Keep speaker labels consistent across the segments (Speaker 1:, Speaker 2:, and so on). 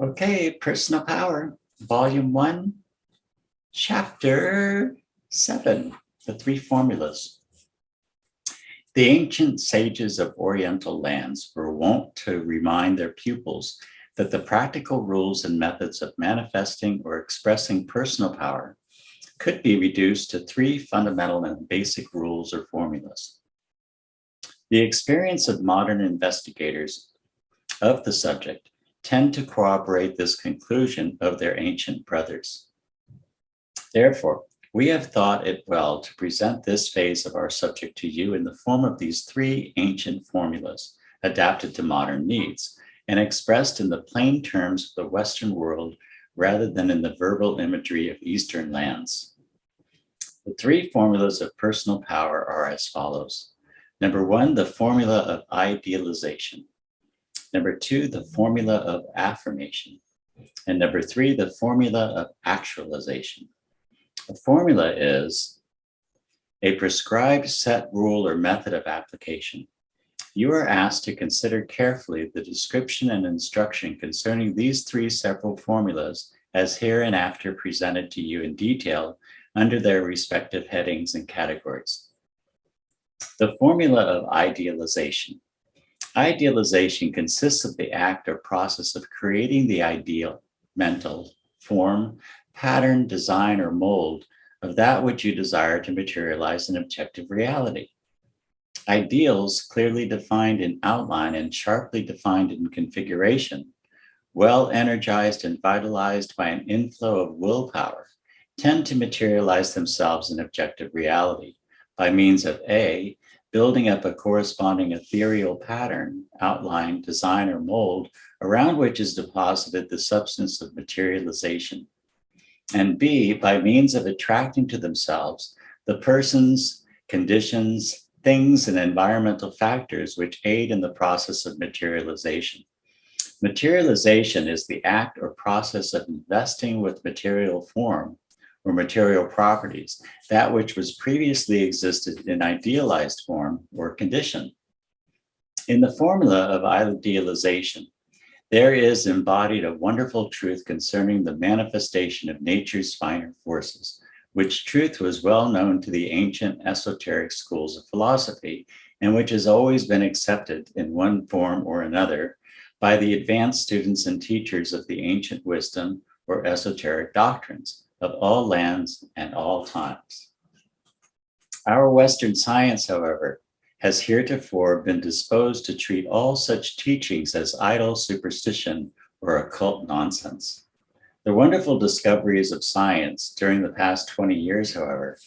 Speaker 1: Okay, Personal Power, Volume 1, Chapter 7, The Three Formulas. The ancient sages of Oriental lands were wont to remind their pupils that the practical rules and methods of manifesting or expressing personal power could be reduced to three fundamental and basic rules or formulas. The experience of modern investigators of the subject tend to corroborate this conclusion of their ancient brothers. Therefore, we have thought it well to present this phase of our subject to you in the form of these three ancient formulas adapted to modern needs and expressed in the plain terms of the Western world rather than in the verbal imagery of Eastern lands. The three formulas of personal power are as follows. Number 1, the formula of idealization. Number 2, the formula of affirmation. And number 3, the formula of actualization. The formula is a prescribed set rule or method of application. You are asked to consider carefully the description and instruction concerning these three several formulas as hereinafter presented to you in detail under their respective headings and categories. The formula of idealization. Idealization consists of the act or process of creating the ideal, mental, form, pattern, design, or mold of that which you desire to materialize in objective reality. Ideals, clearly defined in outline and sharply defined in configuration, well energized and vitalized by an inflow of willpower, tend to materialize themselves in objective reality by means of A, building up a corresponding ethereal pattern, outline, design, or mold around which is deposited the substance of materialization. And B, by means of attracting to themselves the persons, conditions, things, and environmental factors which aid in the process of materialization. Materialization is the act or process of investing with material form or material properties, that which was previously existed in idealized form or condition. In the formula of idealization, there is embodied a wonderful truth concerning the manifestation of nature's finer forces, which truth was well known to the ancient esoteric schools of philosophy, and which has always been accepted in one form or another by the advanced students and teachers of the ancient wisdom or esoteric doctrines of all lands and all times. Our Western science, however, has heretofore been disposed to treat all such teachings as idle superstition or occult nonsense. The wonderful discoveries of science during the past 20 years, however,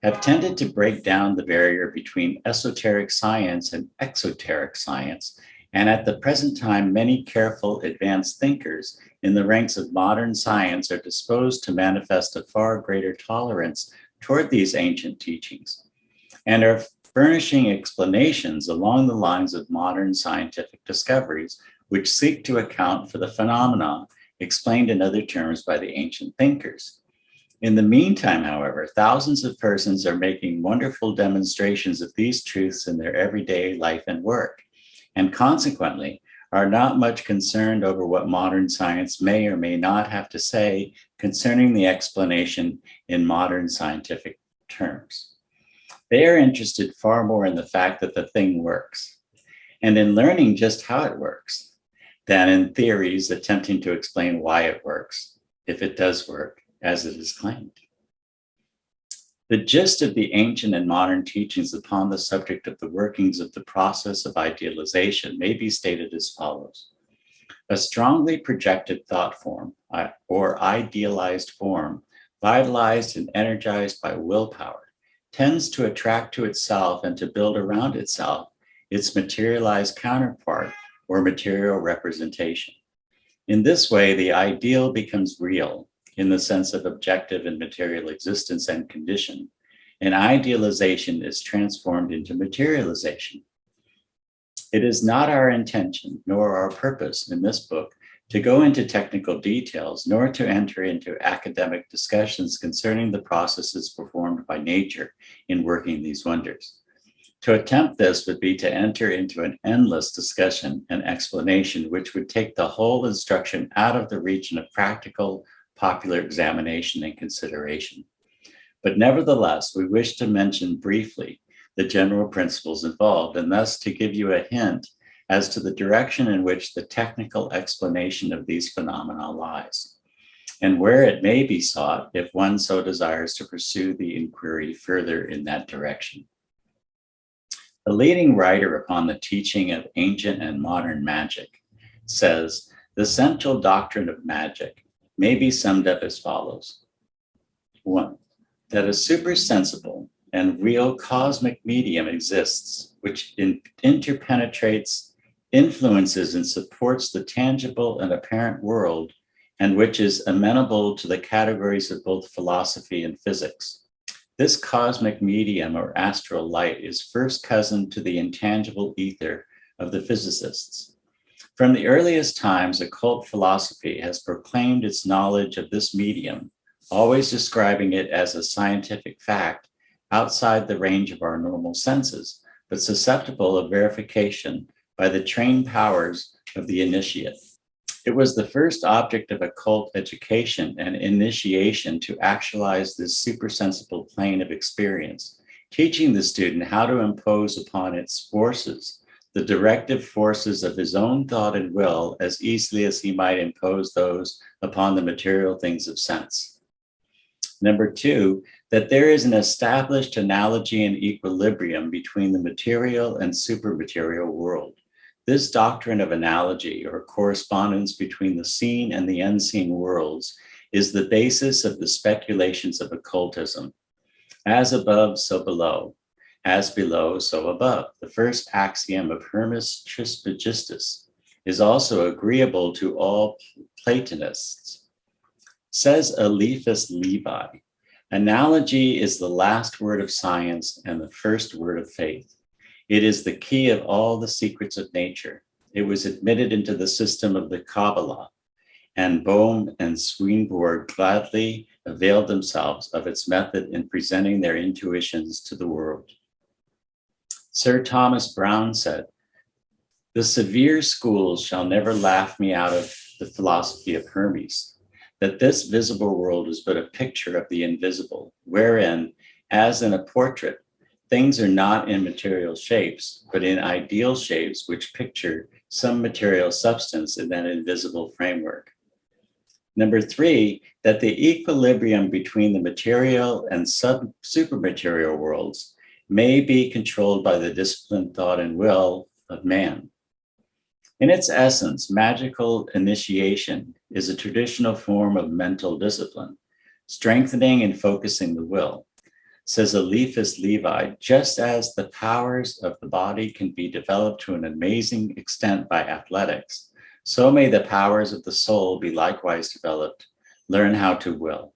Speaker 1: have tended to break down the barrier between esoteric science and exoteric science, and at the present time, many careful advanced thinkers in the ranks of modern science are disposed to manifest a far greater tolerance toward these ancient teachings, and are furnishing explanations along the lines of modern scientific discoveries, which seek to account for the phenomena explained in other terms by the ancient thinkers. In the meantime, however, thousands of persons are making wonderful demonstrations of these truths in their everyday life and work, and consequently are not much concerned over what modern science may or may not have to say concerning the explanation in modern scientific terms. They are interested far more in the fact that the thing works, and in learning just how it works, than in theories attempting to explain why it works, if it does work, as it is claimed. The gist of the ancient and modern teachings upon the subject of the workings of the process of idealization may be stated as follows. A strongly projected thought form, or idealized form, vitalized and energized by willpower, tends to attract to itself and to build around itself its materialized counterpart or material representation. In this way, the ideal becomes real in the sense of objective and material existence and condition, and idealization is transformed into materialization. It is not our intention nor our purpose in this book to go into technical details, nor to enter into academic discussions concerning the processes performed by nature in working these wonders. To attempt this would be to enter into an endless discussion and explanation, which would take the whole instruction out of the region of practical, popular examination and consideration. But nevertheless, we wish to mention briefly the general principles involved, and thus to give you a hint as to the direction in which the technical explanation of these phenomena lies, and where it may be sought if one so desires to pursue the inquiry further in that direction. The leading writer upon the teaching of ancient and modern magic says, the central doctrine of magic may be summed up as follows. 1, that a supersensible and real cosmic medium exists, which interpenetrates, influences, and supports the tangible and apparent world, and which is amenable to the categories of both philosophy and physics. This cosmic medium or astral light is first cousin to the intangible ether of the physicists. From the earliest times, occult philosophy has proclaimed its knowledge of this medium, always describing it as a scientific fact outside the range of our normal senses, but susceptible of verification by the trained powers of the initiate. It was the first object of occult education and initiation to actualize this supersensible plane of experience, teaching the student how to impose upon its forces, the directive forces of his own thought and will, as easily as he might impose those upon the material things of sense. 2, that there is an established analogy and equilibrium between the material and supermaterial world. This doctrine of analogy, or correspondence between the seen and the unseen worlds, is the basis of the speculations of occultism. As above, so below. As below, so above. The first axiom of Hermes Trismegistus is also agreeable to all Platonists. Says Eliphas Levi, analogy is the last word of science and the first word of faith. It is the key of all the secrets of nature. It was admitted into the system of the Kabbalah, and Bohm and Swedenborg gladly availed themselves of its method in presenting their intuitions to the world. Sir Thomas Browne said, the severe schools shall never laugh me out of the philosophy of Hermes, that this visible world is but a picture of the invisible, wherein, as in a portrait, things are not in material shapes, but in ideal shapes which picture some material substance in that invisible framework. 3, that the equilibrium between the material and supermaterial worlds may be controlled by the disciplined thought and will of man. In its essence, magical initiation is a traditional form of mental discipline, strengthening and focusing the will. Says Eliphas Levi, just as the powers of the body can be developed to an amazing extent by athletics, so may the powers of the soul be likewise developed. Learn how to will.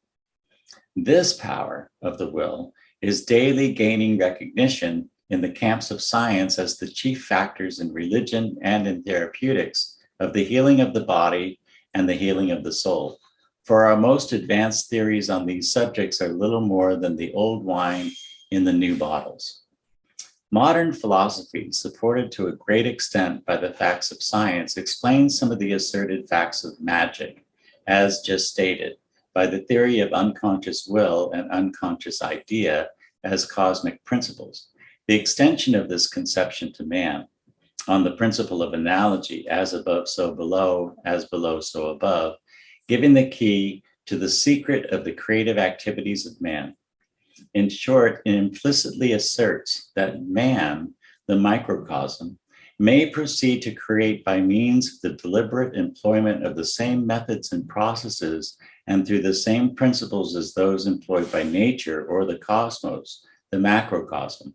Speaker 1: This power of the will is daily gaining recognition in the camps of science as the chief factors in religion and in therapeutics of the healing of the body and the healing of the soul. For our most advanced theories on these subjects are little more than the old wine in the new bottles. Modern philosophy, supported to a great extent by the facts of science, explains some of the asserted facts of magic, as just stated, by the theory of unconscious will and unconscious idea as cosmic principles. The extension of this conception to man on the principle of analogy, as above, so below, as below, so above, giving the key to the secret of the creative activities of man. In short, it implicitly asserts that man, the microcosm, may proceed to create by means of the deliberate employment of the same methods and processes and through the same principles as those employed by nature or the cosmos, the macrocosm.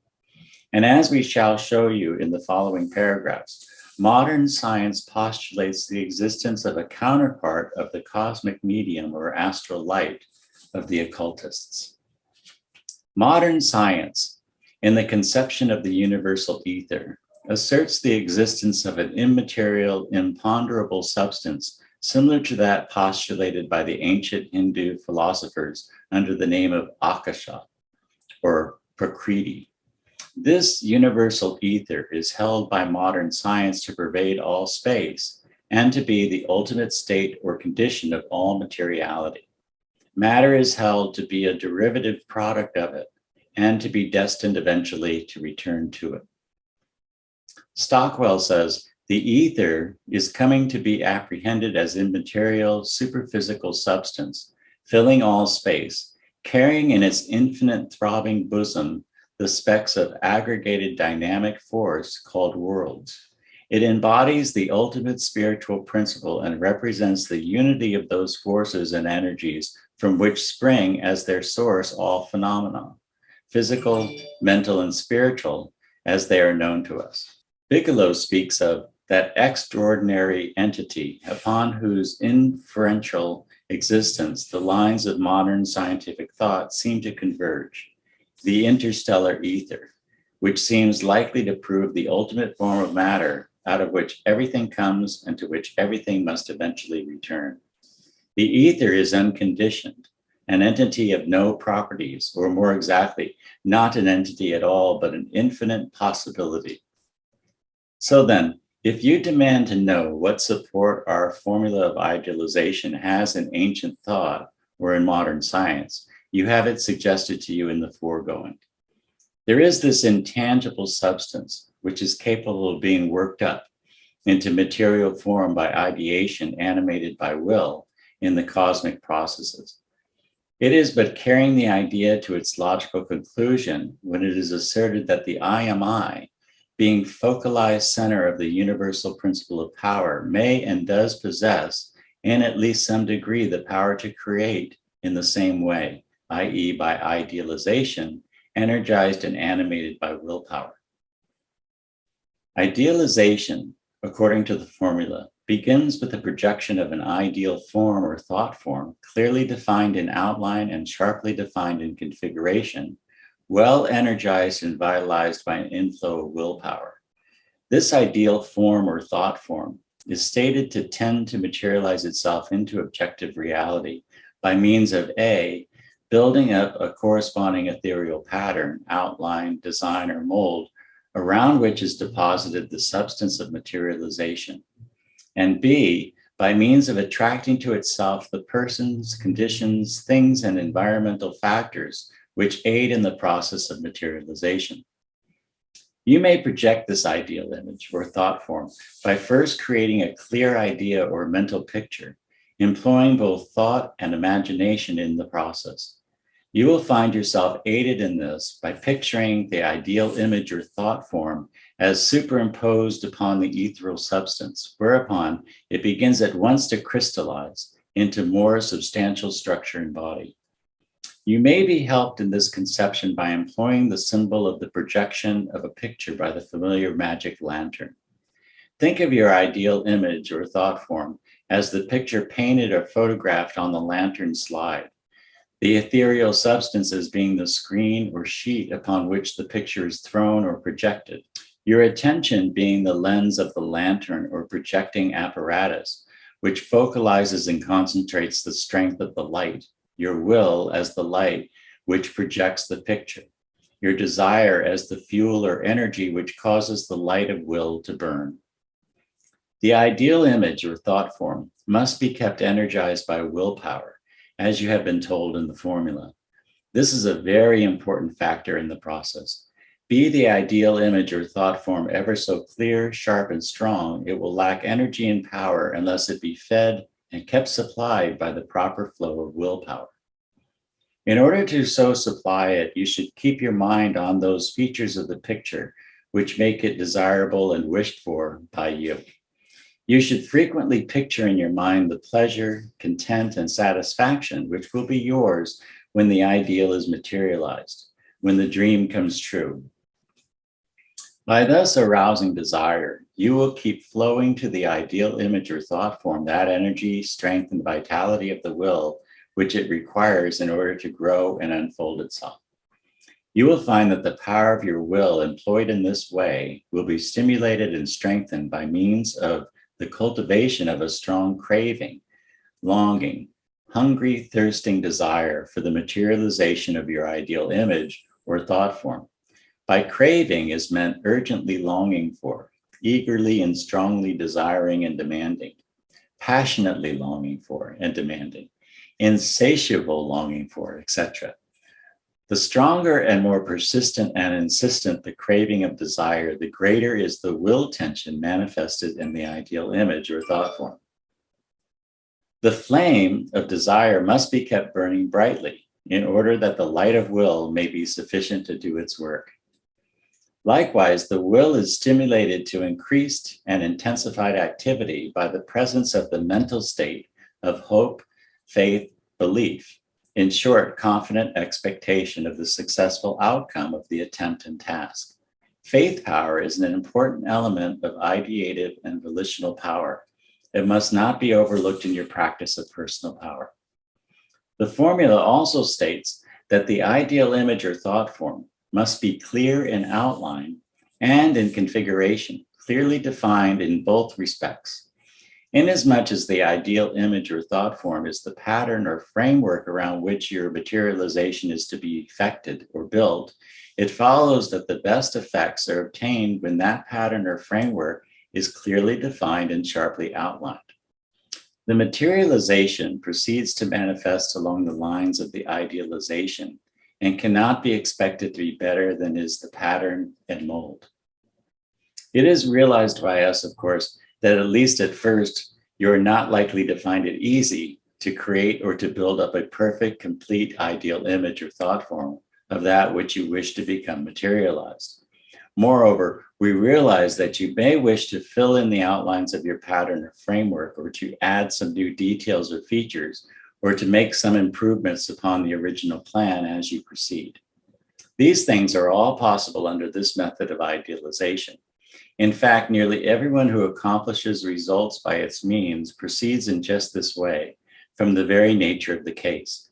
Speaker 1: And as we shall show you in the following paragraphs, modern science postulates the existence of a counterpart of the cosmic medium or astral light of the occultists. Modern science, in the conception of the universal ether, asserts the existence of an immaterial, imponderable substance similar to that postulated by the ancient Hindu philosophers under the name of Akasha or Prakriti. This universal ether is held by modern science to pervade all space and to be the ultimate state or condition of all materiality. Matter is held to be a derivative product of it and to be destined eventually to return to it. Stockwell says, the ether is coming to be apprehended as immaterial, superphysical substance, filling all space, carrying in its infinite throbbing bosom the specks of aggregated dynamic force called worlds. It embodies the ultimate spiritual principle and represents the unity of those forces and energies from which spring as their source all phenomena, physical, mental, and spiritual, as they are known to us. Bigelow speaks of that extraordinary entity upon whose inferential existence the lines of modern scientific thought seem to converge, the interstellar ether, which seems likely to prove the ultimate form of matter out of which everything comes and to which everything must eventually return. The ether is unconditioned, an entity of no properties, or more exactly, not an entity at all, but an infinite possibility. So then, if you demand to know what support our formula of idealization has in ancient thought or in modern science, you have it suggested to you in the foregoing. There is this intangible substance which is capable of being worked up into material form by ideation animated by will in the cosmic processes. It is but carrying the idea to its logical conclusion when it is asserted that the I am I, being focalized center of the universal principle of power, may and does possess, in at least some degree, the power to create in the same way, i.e., by idealization, energized and animated by willpower. Idealization, according to the formula, begins with the projection of an ideal form or thought form, clearly defined in outline and sharply defined in configuration, well energized and vitalized by an inflow of willpower. This ideal form or thought form is stated to tend to materialize itself into objective reality by means of A, building up a corresponding ethereal pattern, outline, design, or mold around which is deposited the substance of materialization, and B, by means of attracting to itself the persons, conditions, things, and environmental factors which aid in the process of materialization. You may project this ideal image or thought form by first creating a clear idea or mental picture, employing both thought and imagination in the process. You will find yourself aided in this by picturing the ideal image or thought form as superimposed upon the ethereal substance, whereupon it begins at once to crystallize into more substantial structure and body. You may be helped in this conception by employing the symbol of the projection of a picture by the familiar magic lantern. Think of your ideal image or thought form as the picture painted or photographed on the lantern slide, the ethereal substance as being the screen or sheet upon which the picture is thrown or projected, your attention being the lens of the lantern or projecting apparatus, which focalizes and concentrates the strength of the light, your will as the light which projects the picture, your desire as the fuel or energy which causes the light of will to burn. The ideal image or thought form must be kept energized by willpower, as you have been told in the formula. This is a very important factor in the process. Be the ideal image or thought form ever so clear, sharp, and strong, it will lack energy and power unless it be fed and kept supplied by the proper flow of willpower. In order to so supply it, you should keep your mind on those features of the picture which make it desirable and wished for by you. You should frequently picture in your mind the pleasure, content, and satisfaction which will be yours when the ideal is materialized, when the dream comes true. By thus arousing desire, you will keep flowing to the ideal image or thought form that energy, strength, and vitality of the will which it requires in order to grow and unfold itself. You will find that the power of your will employed in this way will be stimulated and strengthened by means of the cultivation of a strong craving, longing, hungry, thirsting desire for the materialization of your ideal image or thought form, By craving is meant urgently longing for, eagerly and strongly desiring and demanding, passionately longing for and demanding, insatiable longing for, etc. The stronger and more persistent and insistent the craving of desire, the greater is the will tension manifested in the ideal image or thought form. The flame of desire must be kept burning brightly in order that the light of will may be sufficient to do its work. Likewise, the will is stimulated to increased and intensified activity by the presence of the mental state of hope, faith, belief. In short, confident expectation of the successful outcome of the attempt and task. Faith power is an important element of ideative and volitional power. It must not be overlooked in your practice of personal power. The formula also states that the ideal image or thought form must be clear in outline and in configuration, clearly defined in both respects. Inasmuch as the ideal image or thought form is the pattern or framework around which your materialization is to be effected or built, it follows that the best effects are obtained when that pattern or framework is clearly defined and sharply outlined. The materialization proceeds to manifest along the lines of the idealization and cannot be expected to be better than is the pattern and mold. It is realized by us, of course, that at least at first, you're not likely to find it easy to create or to build up a perfect, complete ideal image or thought form of that which you wish to become materialized. Moreover, we realize that you may wish to fill in the outlines of your pattern or framework, or to add some new details or features, or to make some improvements upon the original plan as you proceed. These things are all possible under this method of idealization. In fact, nearly everyone who accomplishes results by its means proceeds in just this way, from the very nature of the case.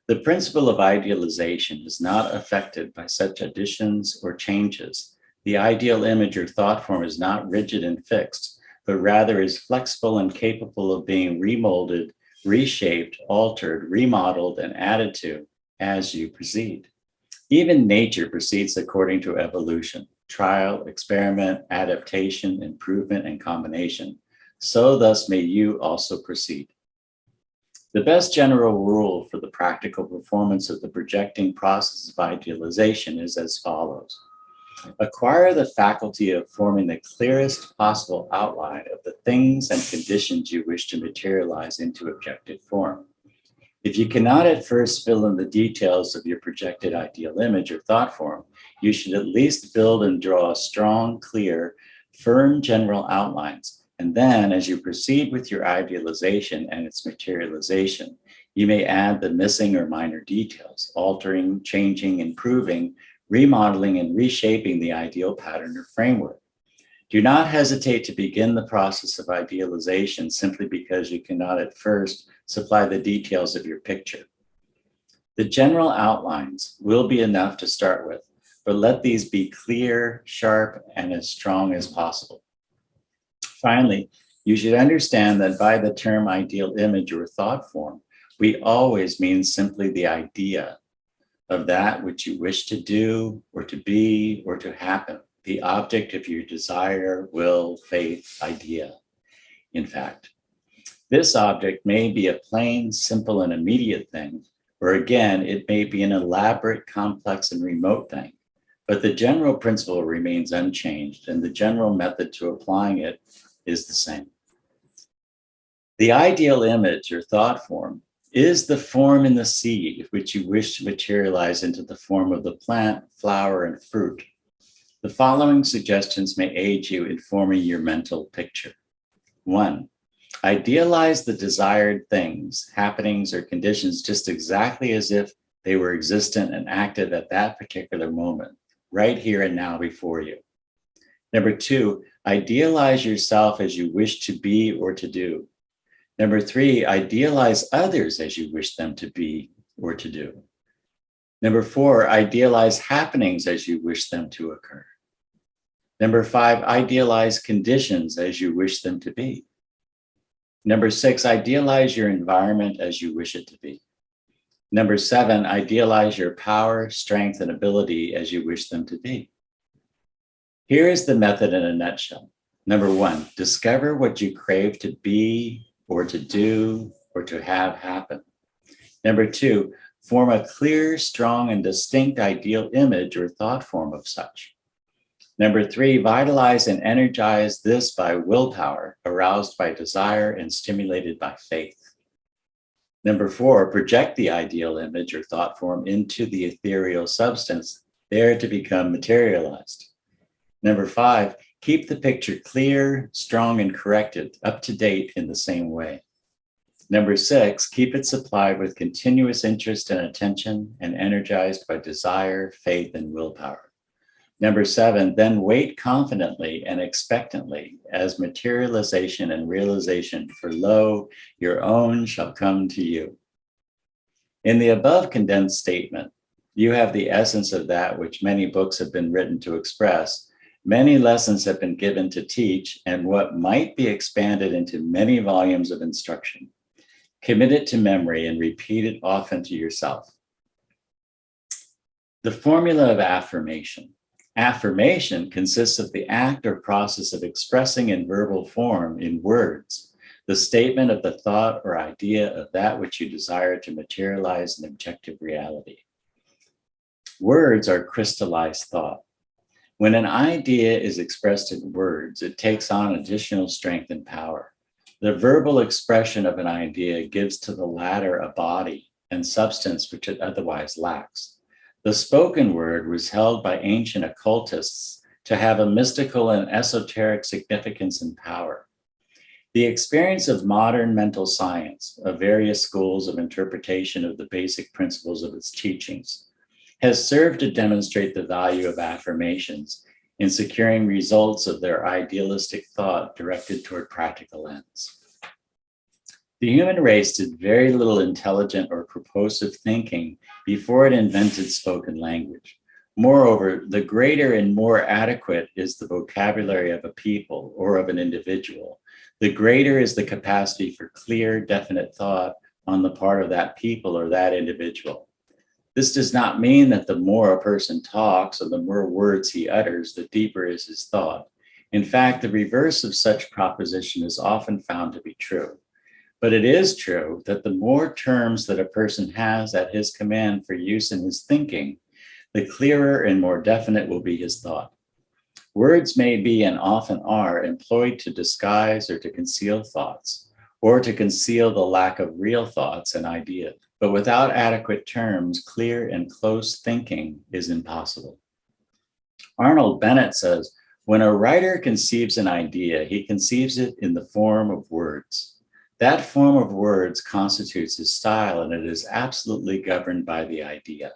Speaker 1: The principle of idealization is not affected by such additions or changes. The ideal image or thought form is not rigid and fixed, but rather is flexible and capable of being remolded, reshaped, altered, remodeled, and added to as you proceed. Even nature proceeds according to evolution, trial, experiment, adaptation, improvement, and combination. So thus may you also proceed. The best general rule for the practical performance of the projecting process of idealization is as follows. Acquire the faculty of forming the clearest possible outline of the things and conditions you wish to materialize into objective form. If you cannot at first fill in the details of your projected ideal image or thought form, you should at least build and draw strong, clear, firm general outlines. And then, as you proceed with your idealization and its materialization, you may add the missing or minor details, altering, changing, improving, remodeling, and reshaping the ideal pattern or framework. Do not hesitate to begin the process of idealization simply because you cannot at first supply the details of your picture. The general outlines will be enough to start with, but let these be clear, sharp, and as strong as possible. Finally, you should understand that by the term ideal image or thought form, we always mean simply the idea of that which you wish to do or to be or to happen, the object of your desire, will, faith, idea. In fact, this object may be a plain, simple, and immediate thing, or again, it may be an elaborate, complex, and remote thing. But the general principle remains unchanged, and the general method to applying it is the same. The ideal image or thought form is the form in the seed which you wish to materialize into the form of the plant, flower, and fruit. The following suggestions may aid you in forming your mental picture. 1. Idealize the desired things, happenings, or conditions just exactly as if they were existent and active at that particular moment, right here and now before you. Number 2, idealize yourself as you wish to be or to do. Number 3, idealize others as you wish them to be or to do. Number 4, idealize happenings as you wish them to occur. Number 5, idealize conditions as you wish them to be. Number 6, idealize your environment as you wish it to be. Number 7, idealize your power, strength, and ability as you wish them to be. Here is the method in a nutshell. Number 1, discover what you crave to be or to do or to have happen. Number 2, form a clear, strong, and distinct ideal image or thought form of such. Number 3, vitalize and energize this by willpower, aroused by desire and stimulated by faith. Number 4, project the ideal image or thought form into the ethereal substance, there to become materialized. Number 5, keep the picture clear, strong, and corrected, up to date in the same way. Number 6, keep it supplied with continuous interest and attention and energized by desire, faith, and willpower. Number 7, then wait confidently and expectantly as materialization and realization, for lo, your own shall come to you. In the above condensed statement, you have the essence of that which many books have been written to express, many lessons have been given to teach, and what might be expanded into many volumes of instruction. Commit it to memory and repeat it often to yourself. The formula of affirmation. Affirmation consists of the act or process of expressing in verbal form, in words, the statement of the thought or idea of that which you desire to materialize in objective reality. Words are crystallized thought. When an idea is expressed in words, it takes on additional strength and power. The verbal expression of an idea gives to the latter a body and substance which it otherwise lacks. The spoken word was held by ancient occultists to have a mystical and esoteric significance and power. The experience of modern mental science, of various schools of interpretation of the basic principles of its teachings, has served to demonstrate the value of affirmations in securing results of their idealistic thought directed toward practical ends. The human race did very little intelligent or propulsive thinking before it invented spoken language. Moreover, the greater and more adequate is the vocabulary of a people or of an individual, the greater is the capacity for clear, definite thought on the part of that people or that individual. This does not mean that the more a person talks or the more words he utters, the deeper is his thought. In fact, the reverse of such proposition is often found to be true. But it is true that the more terms that a person has at his command for use in his thinking, the clearer and more definite will be his thought. Words may be and often are employed to disguise or to conceal thoughts, or to conceal the lack of real thoughts and ideas. But without adequate terms, clear and close thinking is impossible. Arnold Bennett says, when a writer conceives an idea, he conceives it in the form of words. That form of words constitutes his style, and it is absolutely governed by the idea.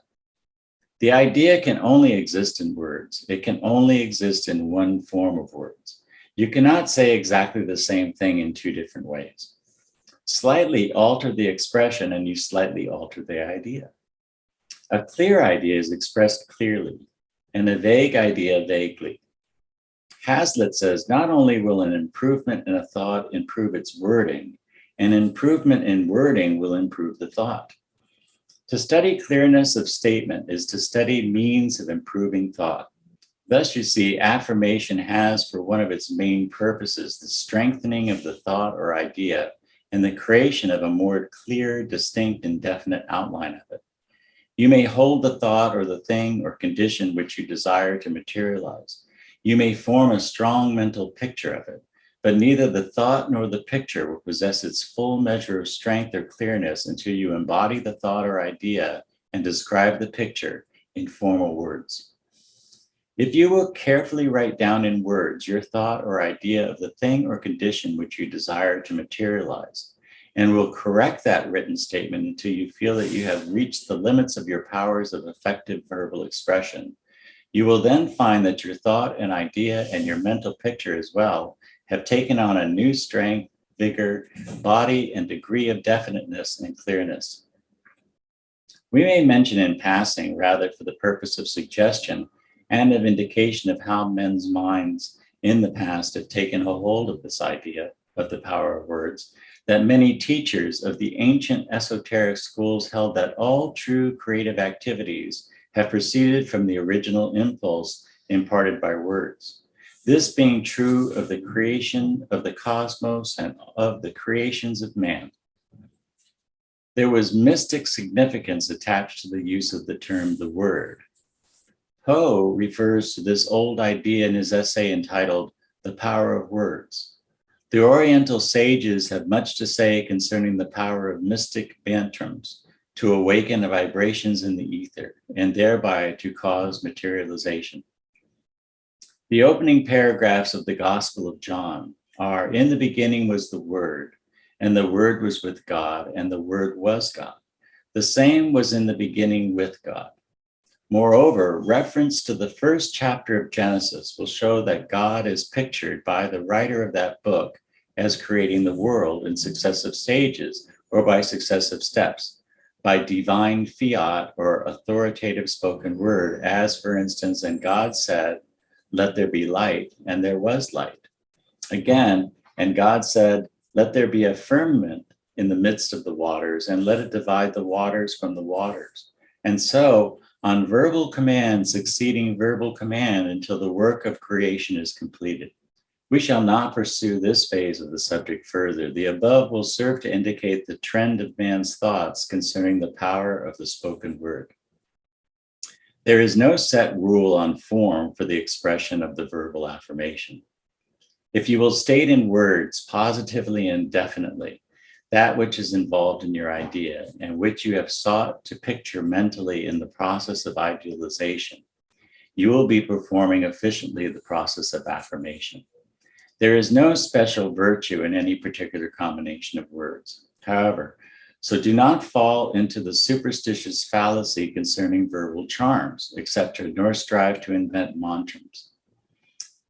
Speaker 1: The idea can only exist in words. It can only exist in one form of words. You cannot say exactly the same thing in two different ways. Slightly alter the expression and you slightly alter the idea. A clear idea is expressed clearly, and a vague idea vaguely. Hazlitt says, not only will an improvement in a thought improve its wording, an improvement in wording will improve the thought. To study clearness of statement is to study means of improving thought. Thus, you see, affirmation has for one of its main purposes the strengthening of the thought or idea and the creation of a more clear, distinct, and definite outline of it. You may hold the thought or the thing or condition which you desire to materialize. You may form a strong mental picture of it, but neither the thought nor the picture will possess its full measure of strength or clearness until you embody the thought or idea and describe the picture in formal words. If you will carefully write down in words your thought or idea of the thing or condition which you desire to materialize, and will correct that written statement until you feel that you have reached the limits of your powers of effective verbal expression, you will then find that your thought and idea and your mental picture as well have taken on a new strength, vigor, body, and degree of definiteness and clearness. We may mention in passing, rather for the purpose of suggestion and of indication of how men's minds in the past have taken a hold of this idea of the power of words, that many teachers of the ancient esoteric schools held that all true creative activities have proceeded from the original impulse imparted by words. This being true of the creation of the cosmos and of the creations of man. There was mystic significance attached to the use of the term the word. Poe refers to this old idea in his essay entitled The Power of Words. The Oriental sages have much to say concerning the power of mystic bantrams to awaken the vibrations in the ether and thereby to cause materialization. The opening paragraphs of the Gospel of John are, "In the beginning was the Word, and the Word was with God, and the Word was God. The same was in the beginning with God." Moreover, reference to the first chapter of Genesis will show that God is pictured by the writer of that book as creating the world in successive stages or by successive steps, by divine fiat or authoritative spoken word, as for instance, and God said, "Let there be light," and there was light. Again, and God said, "Let there be a firmament in the midst of the waters, and let it divide the waters from the waters." And so, on verbal command succeeding verbal command until the work of creation is completed. We shall not pursue this phase of the subject further. The above will serve to indicate the trend of man's thoughts concerning the power of the spoken word. There is no set rule on form for the expression of the verbal affirmation. If you will state in words positively and definitely that which is involved in your idea and which you have sought to picture mentally in the process of idealization, you will be performing efficiently the process of affirmation. There is no special virtue in any particular combination of words. However, so do not fall into the superstitious fallacy concerning verbal charms, etc., nor strive to invent mantras.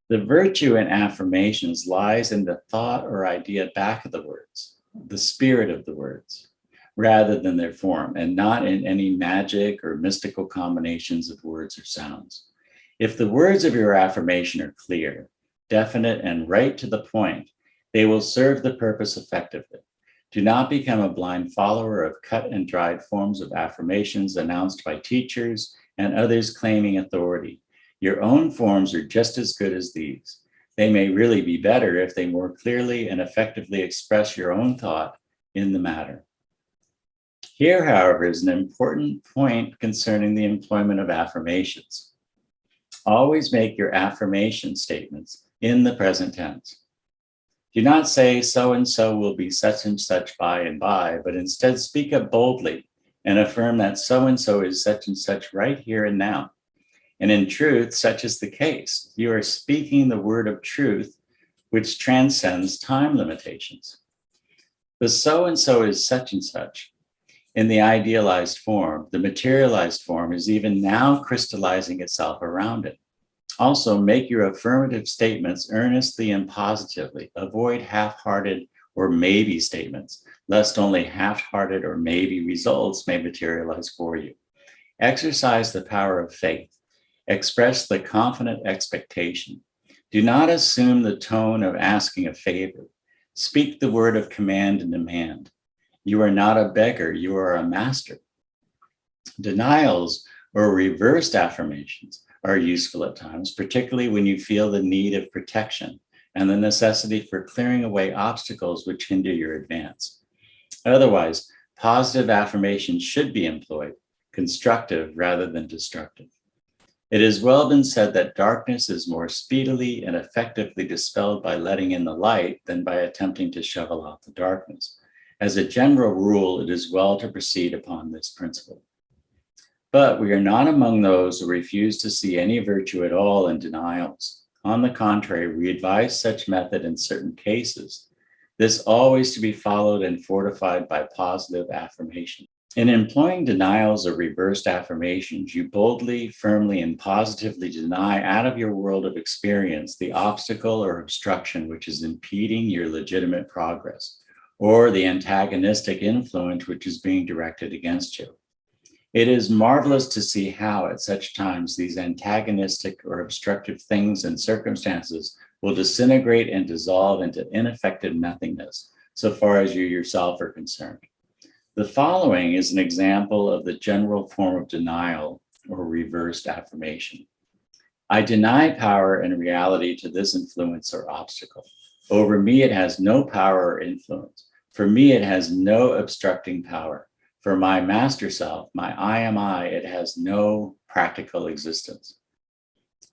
Speaker 1: The virtue in affirmations lies in the thought or idea back of the words, the spirit of the words, rather than their form, and not in any magic or mystical combinations of words or sounds. If the words of your affirmation are clear, definite, and right to the point, they will serve the purpose effectively. Do not become a blind follower of cut and dried forms of affirmations announced by teachers and others claiming authority. Your own forms are just as good as these. They may really be better if they more clearly and effectively express your own thought in the matter. Here, however, is an important point concerning the employment of affirmations. Always make your affirmation statements in the present tense. Do not say so-and-so will be such and such by and by, but instead speak up boldly and affirm that so-and-so is such and such right here and now. And in truth, such is the case. You are speaking the word of truth, which transcends time limitations. The so-and-so is such and such. In the idealized form, the materialized form is even now crystallizing itself around it. Also, make your affirmative statements earnestly and positively. Avoid half-hearted or maybe statements, lest only half-hearted or maybe results may materialize for you. Exercise the power of faith. Express the confident expectation. Do not assume the tone of asking a favor. Speak the word of command and demand. You are not a beggar, you are a master. Denials or reversed affirmations are useful at times, particularly when you feel the need of protection and the necessity for clearing away obstacles which hinder your advance. Otherwise, positive affirmations should be employed, constructive rather than destructive. It has well been said that darkness is more speedily and effectively dispelled by letting in the light than by attempting to shovel out the darkness. As a general rule, it is well to proceed upon this principle. But we are not among those who refuse to see any virtue at all in denials. On the contrary, we advise such method in certain cases. This always to be followed and fortified by positive affirmation. In employing denials or reversed affirmations, you boldly, firmly, and positively deny out of your world of experience the obstacle or obstruction which is impeding your legitimate progress, or the antagonistic influence which is being directed against you. It is marvelous to see how at such times these antagonistic or obstructive things and circumstances will disintegrate and dissolve into ineffective nothingness, so far as you yourself are concerned. The following is an example of the general form of denial or reversed affirmation. I deny power and reality to this influence or obstacle. Over me, it has no power or influence. For me, it has no obstructing power. For my master self, my I am I, it has no practical existence.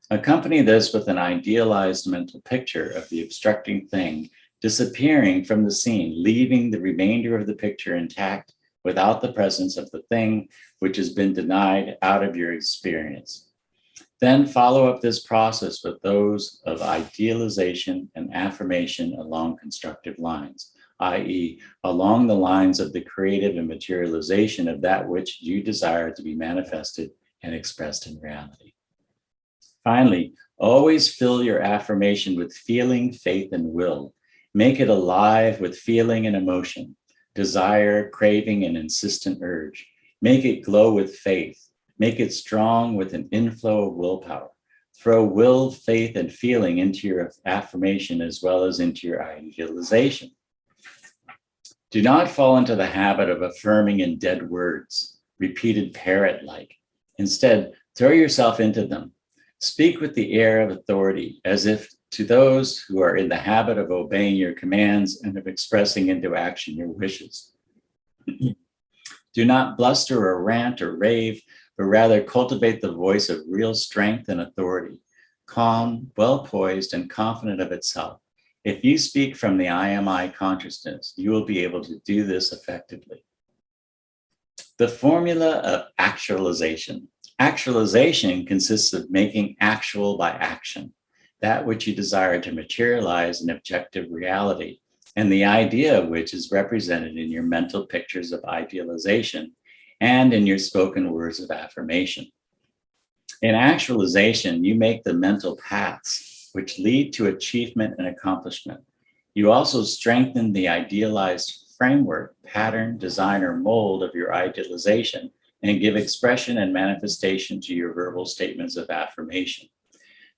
Speaker 1: Accompany this with an idealized mental picture of the obstructing thing disappearing from the scene, leaving the remainder of the picture intact without the presence of the thing which has been denied out of your experience. Then follow up this process with those of idealization and affirmation along constructive lines, i.e., along the lines of the creative and materialization of that which you desire to be manifested and expressed in reality. Finally, always fill your affirmation with feeling, faith, and will. Make it alive with feeling and emotion, desire, craving, and insistent urge. Make it glow with faith. Make it strong with an inflow of willpower. Throw will, faith, and feeling into your affirmation as well as into your idealization. Do not fall into the habit of affirming in dead words, repeated parrot-like. Instead, throw yourself into them. Speak with the air of authority, as if to those who are in the habit of obeying your commands and of expressing into action your wishes. Do not bluster or rant or rave, but rather cultivate the voice of real strength and authority, calm, well-poised, and confident of itself. If you speak from the I am I consciousness, you will be able to do this effectively. The formula of actualization. Actualization consists of making actual by action, that which you desire to materialize in objective reality, and the idea of which is represented in your mental pictures of idealization and in your spoken words of affirmation. In actualization, you make the mental paths which lead to achievement and accomplishment. You also strengthen the idealized framework, pattern, design, or mold of your idealization and give expression and manifestation to your verbal statements of affirmation.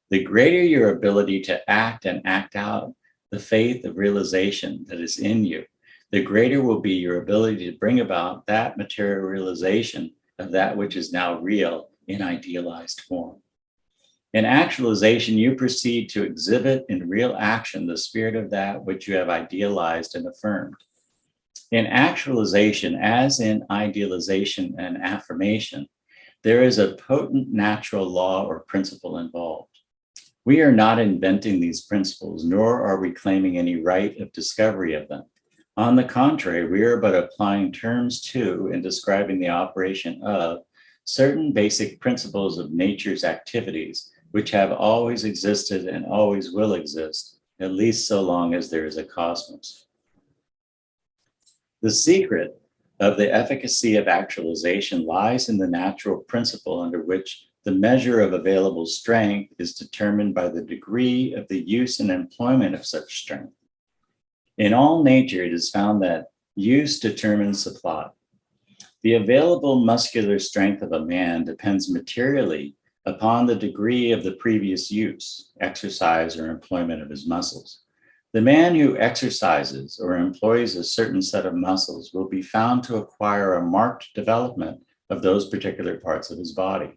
Speaker 1: The greater your ability to act and act out the faith of realization that is in you, the greater will be your ability to bring about that material realization of that which is now real in idealized form. In actualization, you proceed to exhibit in real action the spirit of that which you have idealized and affirmed. In actualization, as in idealization and affirmation, there is a potent natural law or principle involved. We are not inventing these principles, nor are we claiming any right of discovery of them. On the contrary, we are but applying terms to and describing the operation of certain basic principles of nature's activities, which have always existed and always will exist, at least so long as there is a cosmos. The secret of the efficacy of actualization lies in the natural principle under which the measure of available strength is determined by the degree of the use and employment of such strength. In all nature, it is found that use determines supply. The available muscular strength of a man depends materially upon the degree of the previous use, exercise, or employment of his muscles. The man who exercises or employs a certain set of muscles will be found to acquire a marked development of those particular parts of his body,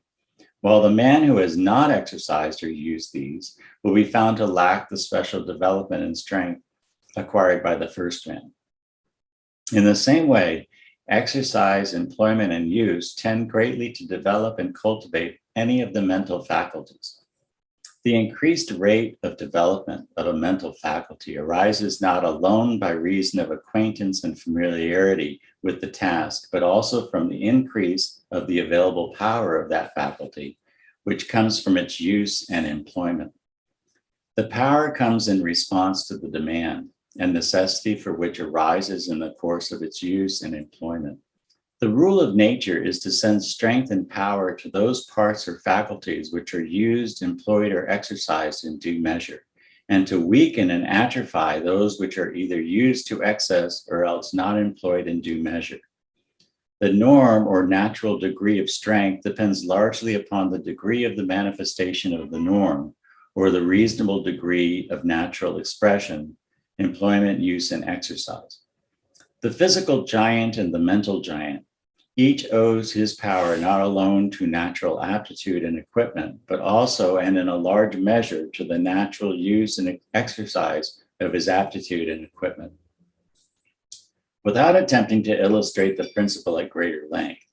Speaker 1: while the man who has not exercised or used these will be found to lack the special development and strength acquired by the first man. In the same way, exercise, employment, and use tend greatly to develop and cultivate any of the mental faculties. The increased rate of development of a mental faculty arises not alone by reason of acquaintance and familiarity with the task, but also from the increase of the available power of that faculty, which comes from its use and employment. The power comes in response to the demand and necessity for which arises in the course of its use and employment. The rule of nature is to send strength and power to those parts or faculties which are used, employed, or exercised in due measure, and to weaken and atrophy those which are either used to excess or else not employed in due measure. The norm or natural degree of strength depends largely upon the degree of the manifestation of the norm, or the reasonable degree of natural expression, employment, use, and exercise. The physical giant and the mental giant each owes his power not alone to natural aptitude and equipment, but also and in a large measure to the natural use and exercise of his aptitude and equipment. Without attempting to illustrate the principle at greater length,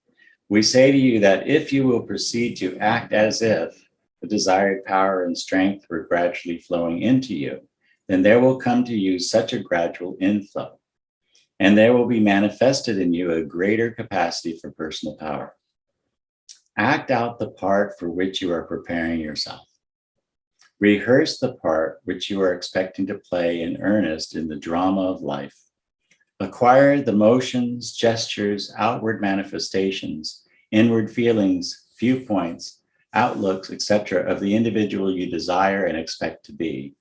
Speaker 1: we say to you that if you will proceed to act as if the desired power and strength were gradually flowing into you, then there will come to you such a gradual inflow, and there will be manifested in you a greater capacity for personal power. Act out the part for which you are preparing yourself. Rehearse the part which you are expecting to play in earnest in the drama of life. Acquire the motions, gestures, outward manifestations, inward feelings, viewpoints, outlooks, etc., of the individual you desire and expect to be.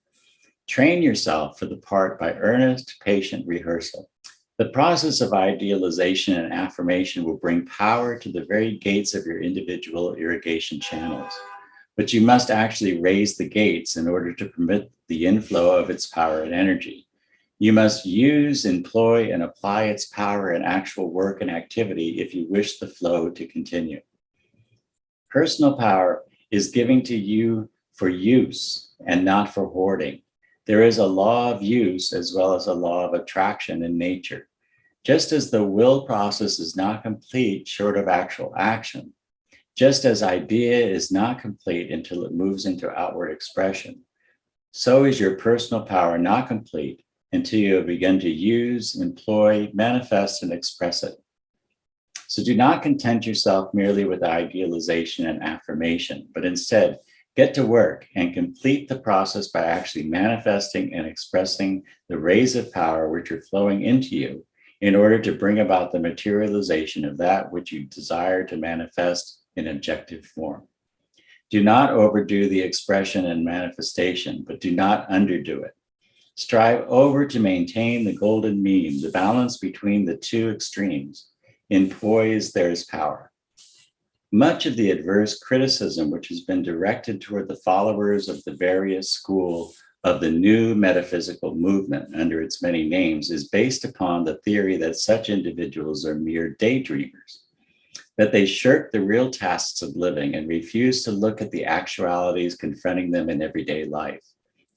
Speaker 1: Train yourself for the part by earnest, patient rehearsal. The process of idealization and affirmation will bring power to the very gates of your individual irrigation channels. But you must actually raise the gates in order to permit the inflow of its power and energy. You must use, employ, and apply its power in actual work and activity if you wish the flow to continue. Personal power is giving to you for use and not for hoarding. There is a law of use as well as a law of attraction in nature. Just as the will process is not complete short of actual action, just as idea is not complete until it moves into outward expression, so is your personal power not complete until you have begun to use, employ, manifest, and express it. So do not content yourself merely with idealization and affirmation, but instead get to work and complete the process by actually manifesting and expressing the rays of power which are flowing into you in order to bring about the materialization of that which you desire to manifest in objective form. Do not overdo the expression and manifestation, but do not underdo it. Strive over to maintain the golden mean, the balance between the two extremes. In poise, there is power. Much of the adverse criticism which has been directed toward the followers of the various school of the new metaphysical movement under its many names is based upon the theory that such individuals are mere daydreamers, that they shirk the real tasks of living and refuse to look at the actualities confronting them in everyday life,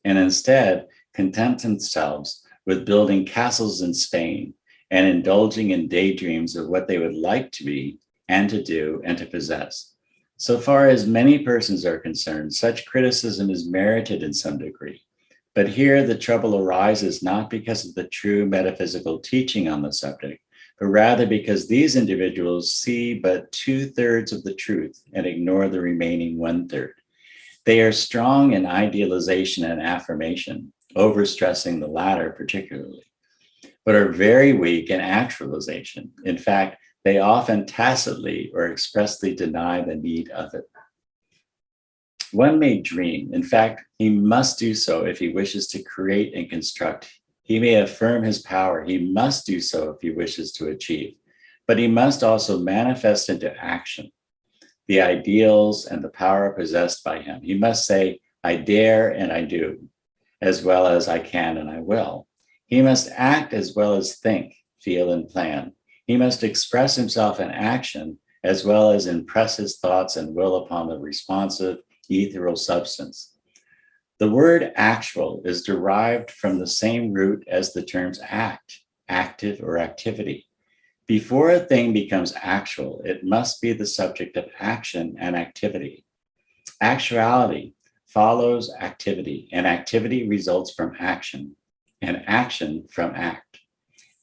Speaker 1: and instead content themselves with building castles in Spain and indulging in daydreams of what they would like to be and to do and to possess. So far as many persons are concerned, such criticism is merited in some degree. But here the trouble arises not because of the true metaphysical teaching on the subject, but rather because these individuals see but 2/3 of the truth and ignore the remaining 1/3. They are strong in idealization and affirmation, overstressing the latter particularly, but are very weak in actualization. In fact, they often tacitly or expressly deny the need of it. One may dream. In fact, he must do so if he wishes to create and construct. He may affirm his power. He must do so if he wishes to achieve. But he must also manifest into action the ideals and the power possessed by him. He must say, I dare and I do, as well as I can and I will. He must act as well as think, feel, and plan. He must express himself in action as well as impress his thoughts and will upon the responsive ethereal substance. The word actual is derived from the same root as the terms act, active, or activity. Before a thing becomes actual, it must be the subject of action and activity. Actuality follows activity, and activity results from action, and action from act.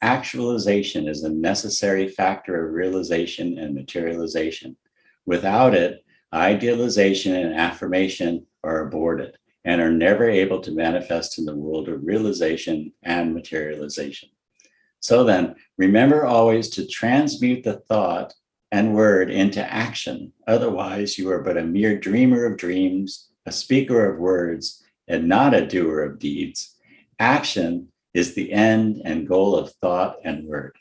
Speaker 1: Actualization is a necessary factor of realization and materialization. Without it, idealization and affirmation are aborted and are never able to manifest in the world of realization and materialization. So then, remember always to transmute the thought and word into action. Otherwise, you are but a mere dreamer of dreams, a speaker of words, and not a doer of deeds. Action is the end and goal of thought and word.